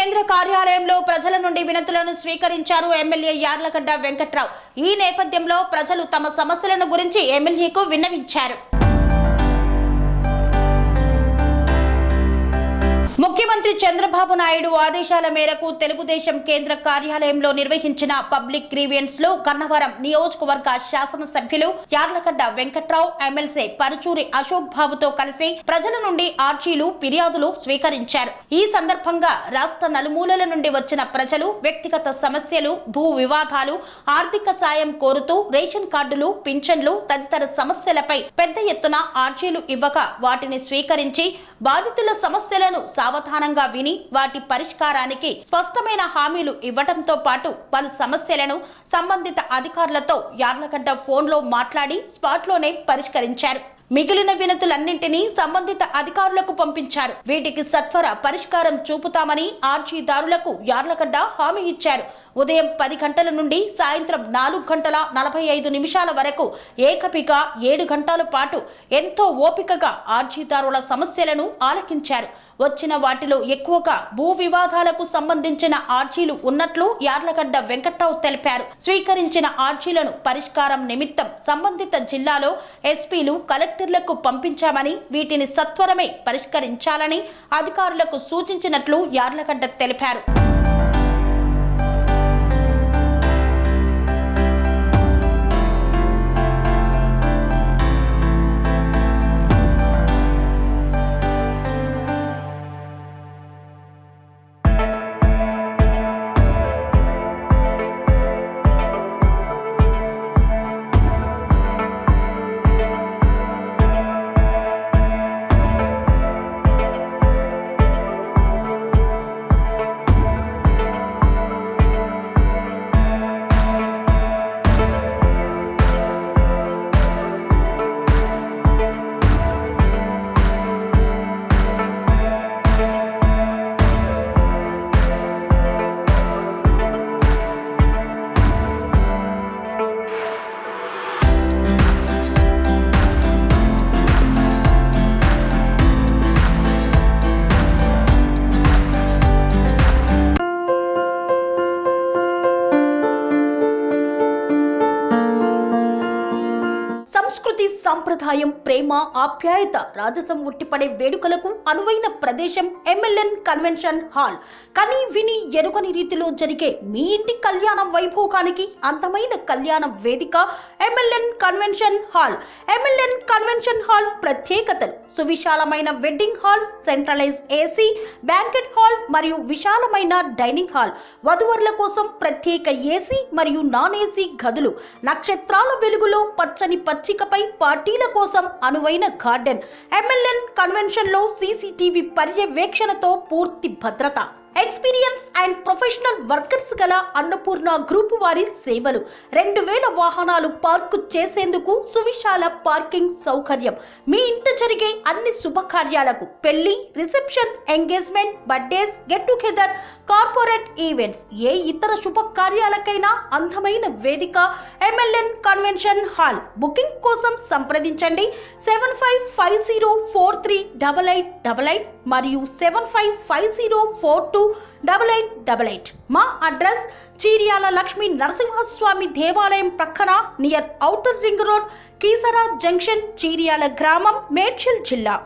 కేంద్ర కార్యాలయంలో ప్రజల నుండి వినతులను స్వీకరించారు ఎమ్మెల్యే యార్లగడ్డ వెంకట్రావు. ఈ నేపథ్యంలో ప్రజలు తమ సమస్యలను గురించి ఎమ్మెల్యేకు విన్నవించారు. ముఖ్యమంత్రి చంద్రబాబు నాయుడు ఆదేశాల మేరకు తెలుగుదేశం కేంద్ర కార్యాలయంలో నిర్వహించిన పబ్లిక్ గ్రీవియన్స్ లో గన్నవరం నియోజకవర్గ శాసనసభ్యులు యార్లగడ్డ వెంకట్రావు ఎమ్మెల్సీ పరుచూరి అశోక్ బాబుతో కలిసి ప్రజల నుండి ఆర్జీలు, ఫిర్యాదులు స్వీకరించారు. ఈ సందర్భంగా రాష్ట్ర నలుమూలల నుండి వచ్చిన ప్రజలు వ్యక్తిగత సమస్యలు, భూ వివాదాలు, ఆర్థిక సాయం కోరుతూ రేషన్ కార్డులు, పింఛన్లు తదితర సమస్యలపై పెద్ద ఎత్తున ఆర్జీలు ఇవ్వక వాటిని స్వీకరించి బాధితుల సమస్యలను సావధానంగా విని వాటి పరిష్కారానికి స్పష్టమైన హామీలు ఇవ్వడంతో పాటు పలు సమస్యలను సంబంధిత అధికారులతో యార్లగడ్డ ఫోన్లో మాట్లాడి స్పాట్లోనే పరిష్కరించారు. మిగిలిన వినతులన్నింటినీ సంబంధిత అధికారులకు పంపించారు. వీటికి సత్వర పరిష్కారం చూపుతామని ఆర్జీదారులకు యార్లగడ్డ హామీ ఇచ్చారు. ఉదయం 10 గంటల నుండి సాయంత్రం 4:45 వరకు ఏకపిగా 7 గంటల పాటు ఎంతో ఓపికగా ఆర్జీదారుల సమస్యలను ఆలకించారు. వచ్చిన వాటిలో ఎక్కువగా భూ వివాదాలకు సంబంధించిన ఆర్జీలు ఉన్నట్లు యార్లగడ్డ వెంకట్రావు తెలిపారు. స్వీకరించిన ఆర్జీలను పరిష్కారం నిమిత్తం సంబంధిత జిల్లాలో ఎస్పీలు, కలెక్టర్లకు పంపించామని వీటిని సత్వరమే పరిష్కరించాలని అధికారులకు సూచించినట్లు యార్లగడ్డ తెలిపారు. సంస్కృతి, సాంప్రదాయం, ప్రేమ, ఆప్యాయత, రాజసం ఉట్టిపడే వేడుకలకు అనువైన ప్రదేశం ఎంఎల్ఎన్ కన్వెన్షన్ హాల్. కని విని ఎరుగని రీతిలో జరిగే మీ ఇంటి కళ్యాణ వైభోగానికి అందమైన కళ్యాణ వేదిక MLN convention hall. MLN convention hall ప్రత్యేకతలు: సువిశాలమైన wedding halls, centralise AC banquet hall మరియు విశాలమైన డైనింగ్ హాల్, వధువరుల కోసం ప్రత్యేక ఏసీ మరియు నాన్ ఏసీ గదులు, నక్షత్రాల వెలుగులో పచ్చని పచ్చికపై పార్టీల కోసం అనువైన గార్డెన్. ఎంఎల్ఎన్ కన్వెన్షన్ లో సీసీటీవీ పర్యవేక్షణతో పూర్తి భద్రత. ఎక్స్పీరియన్స్ అండ్ ప్రొఫెషనల్ వర్కర్స్ గల అన్నపూర్ణ గ్రూప్ వారి సేవలు. 2000 వాహనాలు పార్కు చేసేందుకు సువిశాల పార్కింగ్ సౌకర్యం. మీ ఇంట జరిగే అన్ని శుభకార్యాలకు, పెళ్లి, reception, engagement, birthdays, get together, corporate events, ఏ ఇతర శుభకార్యాలకైనా అందమైన వేదిక ఎంఎల్ఎన్ కన్వెన్షన్ హాల్. బుకింగ్ కోసం సంప్రదించండి 7550438888 మరియు 7550428888. మా అడ్రస్ చీర్యాల లక్ష్మీ నరసింహస్వామి దేవాలయం ప్రక్కన, near outer ring road, Keesara junction, Cheeryal గ్రామం, మేడ్చల్ జిల్లా.